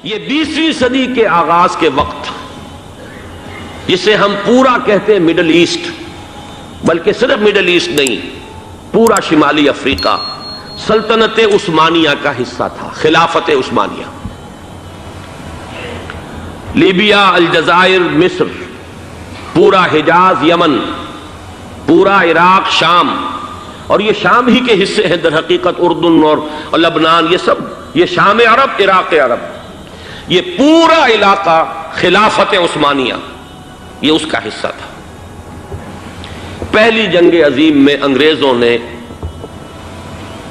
یہ 20ویں صدی کے آغاز کے وقت جسے ہم پورا کہتے ہیں مڈل ایسٹ، بلکہ صرف مڈل ایسٹ نہیں، پورا شمالی افریقہ سلطنت عثمانیہ کا حصہ تھا، خلافت عثمانیہ۔ لیبیا، الجزائر، مصر، پورا حجاز، یمن، پورا عراق، شام، اور یہ شام ہی کے حصے ہیں در حقیقت، اردن اور لبنان، یہ شام عرب، عراق عرب، یہ پورا علاقہ خلافت عثمانیہ یہ اس کا حصہ تھا۔ پہلی جنگ عظیم میں انگریزوں نے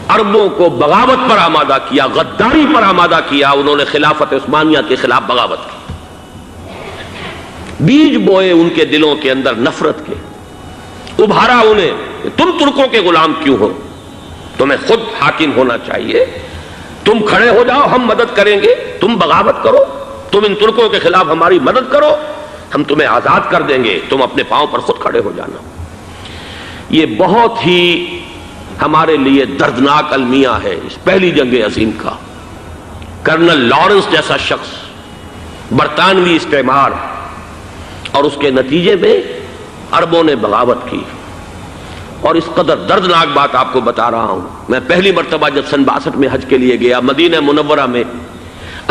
عربوں کو بغاوت پر آمادہ کیا، غداری پر آمادہ کیا، انہوں نے خلافت عثمانیہ کے خلاف بغاوت کی، بیج بوئے ان کے دلوں کے اندر نفرت کے، ابھارا انہیں، تم ترکوں کے غلام کیوں ہو، تمہیں خود حاکم ہونا چاہیے، تم کھڑے ہو جاؤ، ہم مدد کریں گے، تم بغاوت کرو، تم ان ترکوں کے خلاف ہماری مدد کرو، ہم تمہیں آزاد کر دیں گے، تم اپنے پاؤں پر خود کھڑے ہو جانا۔ یہ بہت ہی ہمارے لیے دردناک المیہ ہے اس پہلی جنگ عظیم کا۔ کرنل لارنس جیسا شخص، برطانوی استعمار، اور اس کے نتیجے میں عربوں نے بغاوت کی۔ اور اس قدر دردناک بات آپ کو بتا رہا ہوں، میں پہلی مرتبہ جب سن 62 میں حج کے لیے گیا مدینہ منورہ میں،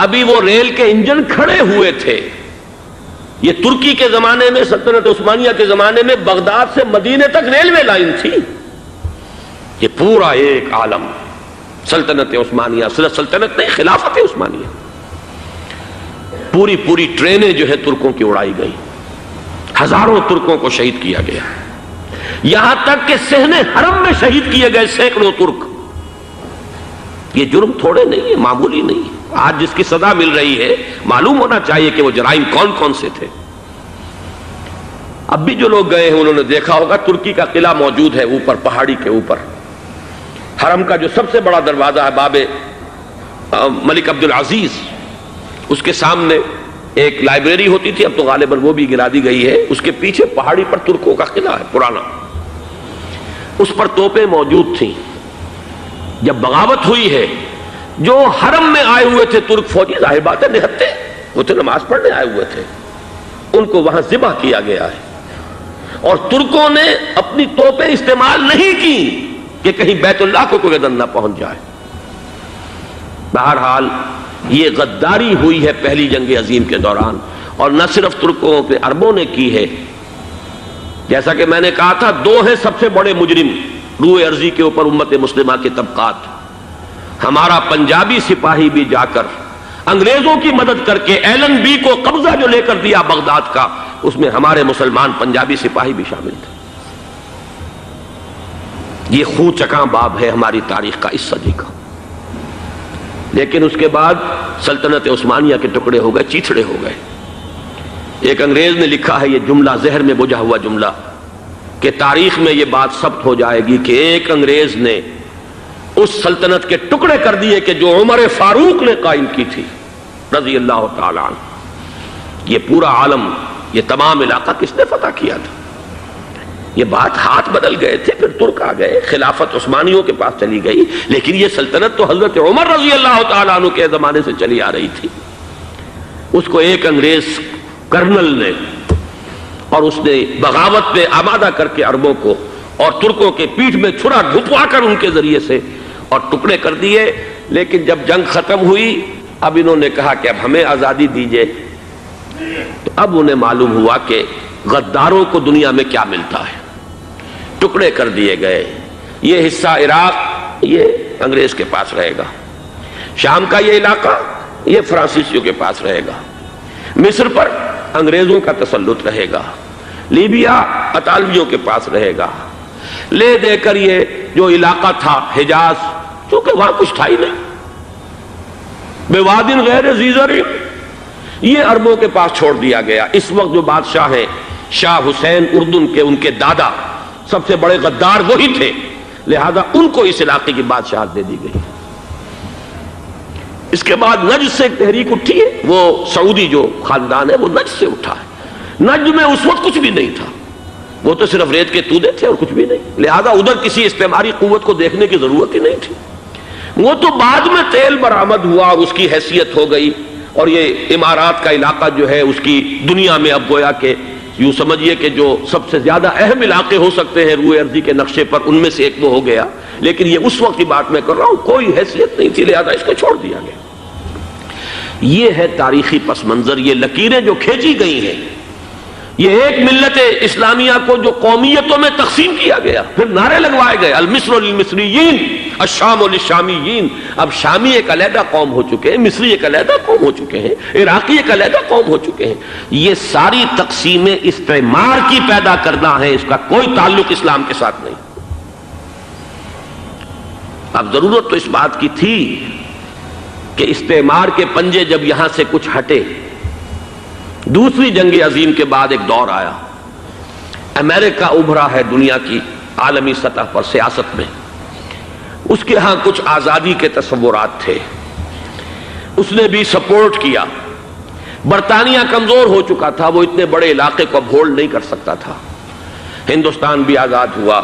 ابھی وہ ریل کے انجن کھڑے ہوئے تھے۔ یہ ترکی کے زمانے میں، سلطنت عثمانیہ کے زمانے میں بغداد سے مدینے تک ریلوے لائن تھی۔ یہ پورا ایک عالم سلطنت عثمانیہ، صرف سلطنت نہیں، خلافت عثمانیہ، پوری ٹرینیں جو ہے ترکوں کی اڑائی گئی، ہزاروں ترکوں کو شہید کیا گیا، یہاں تک کہ صحن حرم میں شہید کیے گئے سینکڑوں ترک۔ یہ جرم تھوڑے نہیں ہے، معمولی نہیں ہے۔ آج جس کی سزا مل رہی ہے، معلوم ہونا چاہیے کہ وہ جرائم کون کون سے تھے۔ اب بھی جو لوگ گئے ہیں انہوں نے دیکھا ہوگا، ترکی کا قلعہ موجود ہے اوپر پہاڑی کے اوپر، حرم کا جو سب سے بڑا دروازہ ہے باب ملک عبدالعزیز، اس کے سامنے ایک لائبریری ہوتی تھی، اب تو غالباً وہ بھی گرا دی گئی ہے، اس کے پیچھے پہاڑی پر ترکوں کا قلعہ ہے پرانا، اس پر توپیں موجود تھیں۔ جب بغاوت ہوئی ہے، جو حرم میں آئے ہوئے تھے ترک فوجی، ظاہر بات ہے نہتے، وہ تو نماز پڑھنے آئے ہوئے تھے، ان کو وہاں ذبح کیا گیا ہے، اور ترکوں نے اپنی توپیں استعمال نہیں کی کہ کہیں بیت اللہ کو کوئی گدن نہ پہنچ جائے۔ بہرحال یہ غداری ہوئی ہے پہلی جنگ عظیم کے دوران، اور نہ صرف ترکوں پہ عربوں نے کی ہے۔ جیسا کہ میں نے کہا تھا، دو ہیں سب سے بڑے مجرم روئے ارضی کے اوپر امت مسلمہ کے طبقات۔ ہمارا پنجابی سپاہی بھی جا کر انگریزوں کی مدد کر کے ایلن بی کو قبضہ جو لے کر دیا بغداد کا، اس میں ہمارے مسلمان پنجابی سپاہی بھی شامل تھے۔ یہ خون چکاں باب ہے ہماری تاریخ کا اس صدی کا۔ لیکن اس کے بعد سلطنت عثمانیہ کے ٹکڑے ہو گئے، چیتھڑے ہو گئے۔ ایک انگریز نے لکھا ہے یہ جملہ، ذہن میں بجھا ہوا جملہ، کہ تاریخ میں یہ بات ثبت ہو جائے گی کہ ایک انگریز نے اس سلطنت کے ٹکڑے کر دیے کہ جو عمر فاروق نے قائم کی تھی رضی اللہ تعالی عنہ۔ یہ پورا عالم، یہ تمام علاقہ کس نے فتح کیا تھا؟ یہ بات ہاتھ بدل گئے تھے، پھر ترک آ گئے، خلافت عثمانیوں کے پاس چلی گئی، لیکن یہ سلطنت تو حضرت عمر رضی اللہ تعالیٰ عنہ کے زمانے سے چلی آ رہی تھی۔ اس کو ایک انگریز کرنل نے، اور اس نے بغاوت پہ آمادہ کر کے عربوں کو اور ترکوں کے پیٹھ میں چھرا گھپوا کر ان کے ذریعے سے اور ٹکڑے کر دیے۔ لیکن جب جنگ ختم ہوئی، اب انہوں نے کہا کہ اب ہمیں آزادی دیجیے، تو اب انہیں معلوم ہوا کہ غداروں کو دنیا میں کیا ملتا ہے۔ ٹکڑے کر دیے گئے۔ یہ حصہ عراق یہ انگریز کے پاس رہے گا، شام کا یہ علاقہ یہ فرانسیسیوں کے پاس رہے گا، مصر پر انگریزوں کا تسلط رہے گا، لیبیا اطالویوں کے پاس رہے گا، لے دے کر یہ جو علاقہ تھا حجاز، چونکہ وہاں کچھ تھا ہی نہیں، بوادن غیر ذی زرع، یہ عربوں کے پاس چھوڑ دیا گیا۔ اس وقت جو بادشاہ ہیں شاہ حسین اردن کے، ان کے دادا سب سے بڑے غدار وہی تھے، لہذا ان کو اس علاقے کی بادشاہت دے دی گئی۔ اس کے بعد نجد سے ایک تحریک اٹھی ہے، وہ سعودی جو خاندان ہے وہ نجد سے اٹھا ہے۔ نجد میں اس وقت کچھ بھی نہیں تھا، وہ تو صرف ریت کے تودے تھے اور کچھ بھی نہیں، لہذا ادھر کسی استعماری قوت کو دیکھنے کی ضرورت ہی نہیں تھی۔ وہ تو بعد میں تیل برآمد ہوا اور اس کی حیثیت ہو گئی، اور یہ امارات کا علاقہ جو ہے اس کی دنیا میں اب گویا کہ یوں سمجھیے کہ جو سب سے زیادہ اہم علاقے ہو سکتے ہیں روئے ارضی کے نقشے پر، ان میں سے ایک وہ ہو گیا، لیکن یہ اس وقت کی بات میں کر رہا ہوں، کوئی حیثیت نہیں تھی، لہذا اس کو چھوڑ دیا گیا۔ یہ ہے تاریخی پس منظر، یہ لکیریں جو کھینچی گئی ہیں، یہ ایک ملت اسلامیہ کو جو قومیتوں میں تقسیم کیا گیا، پھر نعرے لگوائے گئے المصر للمصریین الشام للشامیین۔ اب شامی ایک علیحدہ قوم ہو چکے ہیں، مصری ایک علیحدہ قوم ہو چکے ہیں، عراقی ایک علیحدہ قوم ہو چکے ہیں۔ یہ ساری تقسیمیں استعمار کی پیدا کرنا ہے، اس کا کوئی تعلق اسلام کے ساتھ نہیں۔ اب ضرورت تو اس بات کی تھی کہ استعمار کے پنجے جب یہاں سے کچھ ہٹے، دوسری جنگ عظیم کے بعد ایک دور آیا، امریکہ ابھرا ہے دنیا کی عالمی سطح پر سیاست میں، اس کے ہاں کچھ آزادی کے تصورات تھے، اس نے بھی سپورٹ کیا۔ برطانیہ کمزور ہو چکا تھا، وہ اتنے بڑے علاقے کو اب ہولڈ نہیں کر سکتا تھا۔ ہندوستان بھی آزاد ہوا،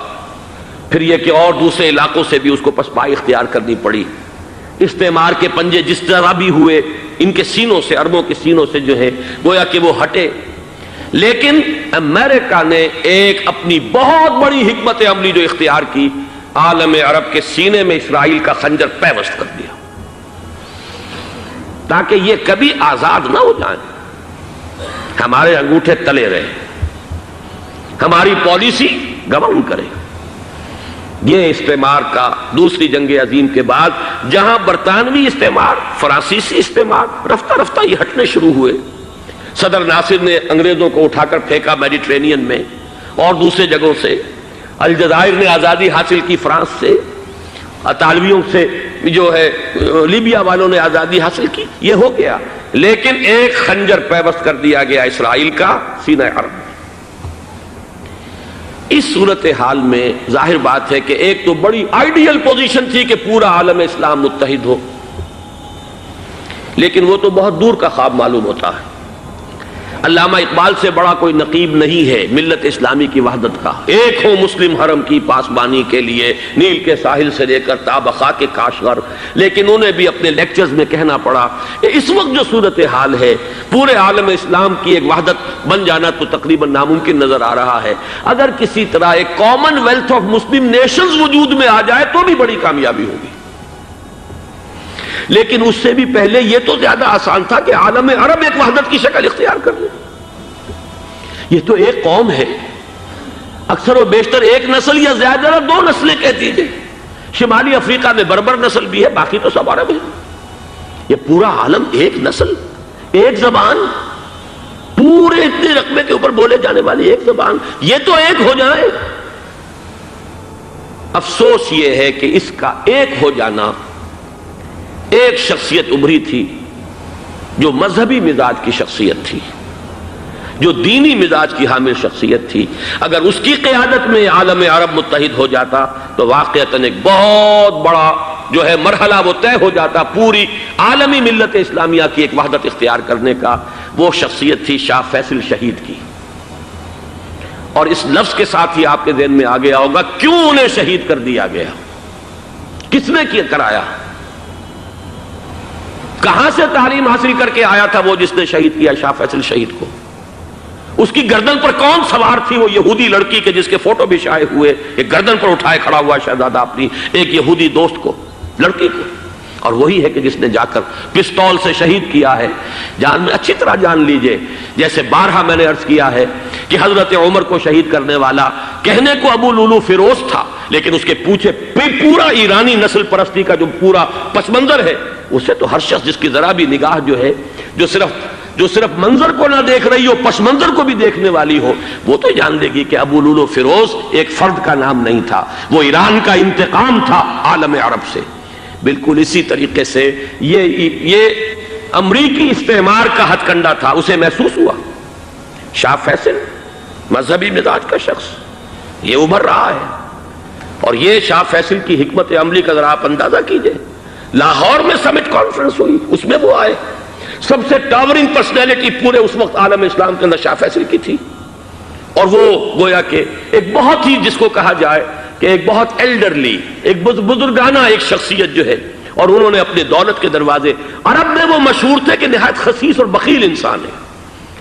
پھر یہ کہ اور دوسرے علاقوں سے بھی اس کو پسپائی اختیار کرنی پڑی۔ استعمار کے پنجے جس طرح بھی ہوئے، ان کے سینوں سے، عربوں کے سینوں سے جو ہے گویا کہ وہ ہٹے، لیکن امریکہ نے ایک اپنی بہت بڑی حکمت عملی جو اختیار کی، عالم عرب کے سینے میں اسرائیل کا خنجر پیوست کر دیا تاکہ یہ کبھی آزاد نہ ہو جائیں، ہمارے انگوٹھے تلے رہے، ہماری پالیسی گورن کرے۔ یہ استعمار کا دوسری جنگ عظیم کے بعد جہاں برطانوی استعمار، فرانسیسی استعمار رفتہ رفتہ یہ ہٹنے شروع ہوئے، صدر ناصر نے انگریزوں کو اٹھا کر پھینکا میڈیٹرینین میں اور دوسرے جگہوں سے، الجزائر نے آزادی حاصل کی فرانس سے، اطالویوں سے جو ہے لیبیا والوں نے آزادی حاصل کی، یہ ہو گیا، لیکن ایک خنجر پیوست کر دیا گیا اسرائیل کا سینہ عرب میں۔ اس صورتحال میں ظاہر بات ہے کہ ایک تو بڑی آئیڈیل پوزیشن تھی کہ پورا عالم اسلام متحد ہو، لیکن وہ تو بہت دور کا خواب معلوم ہوتا ہے۔ علامہ اقبال سے بڑا کوئی نقیب نہیں ہے ملت اسلامی کی وحدت کا، ایک ہو مسلم حرم کی پاسبانی کے لیے نیل کے ساحل سے لے کر تا بخاک کاشغر، لیکن انہیں بھی اپنے لیکچرز میں کہنا پڑا کہ اس وقت جو صورتحال ہے پورے عالم اسلام کی ایک وحدت بن جانا تو تقریباً ناممکن نظر آ رہا ہے۔ اگر کسی طرح ایک common wealth of Muslim nations وجود میں آ جائے تو بھی بڑی کامیابی ہوگی، لیکن اس سے بھی پہلے یہ تو زیادہ آسان تھا کہ عالم عرب ایک وحدت کی شکل اختیار کر لے۔ یہ تو ایک قوم ہے، اکثر و بیشتر ایک نسل یا زیادہ دو نسلیں کہہ دیجئے، شمالی افریقہ میں بربر نسل بھی ہے، باقی تو سب عرب ہے۔ یہ پورا عالم ایک نسل، ایک زبان، پورے اتنے رقبے کے اوپر بولے جانے والی ایک زبان، یہ تو ایک ہو جائے۔ افسوس یہ ہے کہ اس کا ایک ہو جانا، ایک شخصیت ابھری تھی جو مذہبی مزاج کی شخصیت تھی، جو دینی مزاج کی حامل شخصیت تھی، اگر اس کی قیادت میں عالم عرب متحد ہو جاتا تو واقعتاً ایک بہت بڑا جو ہے مرحلہ وہ طے ہو جاتا پوری عالمی ملت اسلامیہ کی ایک وحدت اختیار کرنے کا۔ وہ شخصیت تھی شاہ فیصل شہید کی، اور اس لفظ کے ساتھ ہی آپ کے ذہن میں آ گیا ہوگا کیوں انہیں شہید کر دیا گیا، کس نے کیا کرایا، کہاں سے تعلیم حاصل کر کے آیا تھا وہ جس نے شہید کیا شاہ فیصل شہید کو، اس کی گردن پر کون سوار تھی، وہ یہودی لڑکی کے جس کے فوٹو بھی شائع ہوئے، ایک گردن پر اٹھائے کھڑا ہوا شہزادہ اپنی ایک یہودی دوست کو، لڑکی کو، اور وہی ہے کہ جس نے جا کر پستول سے شہید کیا ہے۔ جان میں اچھی طرح جان لیجئے، جیسے بارہا میں نے عرض کیا ہے کہ حضرت عمر کو شہید کرنے والا کہنے کو ابو لولو فیروز تھا، لیکن اس کے پیچھے پورا ایرانی نسل پرستی کا جو پورا پس منظر ہے، اسے تو ہر شخص جس کی ذرا بھی نگاہ جو ہے جو صرف منظر کو نہ دیکھ رہی ہو پس منظر کو بھی دیکھنے والی ہو، وہ تو جان لے گی کہ ابو لولو فیروز ایک فرد کا نام نہیں تھا، وہ ایران کا انتقام تھا عالم عرب سے۔ بالکل اسی طریقے سے یہ امریکی استعمار کا ہتھ کنڈا تھا، اسے محسوس ہوا۔ شاہ فیصل مذہبی مزاج کا شخص یہ ابھر رہا ہے، اور یہ شاہ فیصل کی حکمت عملی کا ذرا آپ اندازہ کیجئے۔ لاہور میں سمٹ کانفرنس ہوئی، اس میں وہ آئے، سب سے ٹاورنگ پرسنالٹی پورے اس وقت عالم اسلام کے اندر شاہ فیصل کی تھی، اور وہ گویا کہ ایک بہت ہی جس کو کہا جائے کہ ایک بہت ایلڈرلی، ایک بزرگانہ ایک شخصیت جو ہے، اور انہوں نے اپنے دولت کے دروازے، عرب میں وہ مشہور تھے کہ نہایت خسیس اور بخیل انسان ہے،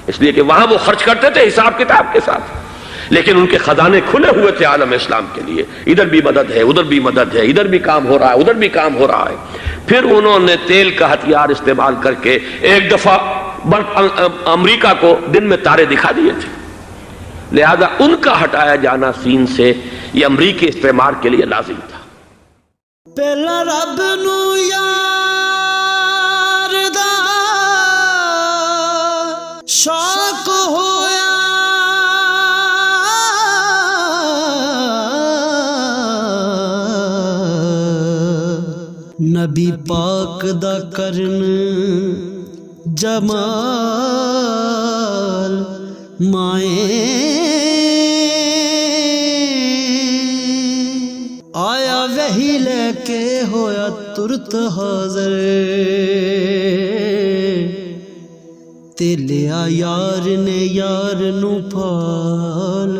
اس لیے کہ وہاں وہ خرچ کرتے تھے حساب کتاب کے ساتھ، لیکن ان کے خزانے کھلے ہوئے تھے عالم اسلام کے لیے، ادھر بھی مدد ہے، ادھر بھی مدد ہے، ادھر بھی کام ہو رہا ہے، ادھر بھی کام ہو رہا ہے۔ پھر انہوں نے تیل کا ہتھیار استعمال کر کے ایک دفعہ امریکہ کو دن میں تارے دکھا دیے تھے، لہذا ان کا ہٹایا جانا سین سے یہ امریکی استعمار کے لیے لازم تھا۔ پہلا رب نو یار دا شوق ہویا، نبی پاک دا کرن جمال مائیں آیا وہی لے کے ہویا ترت حاضر، تے لیا یار نے یار نو پھال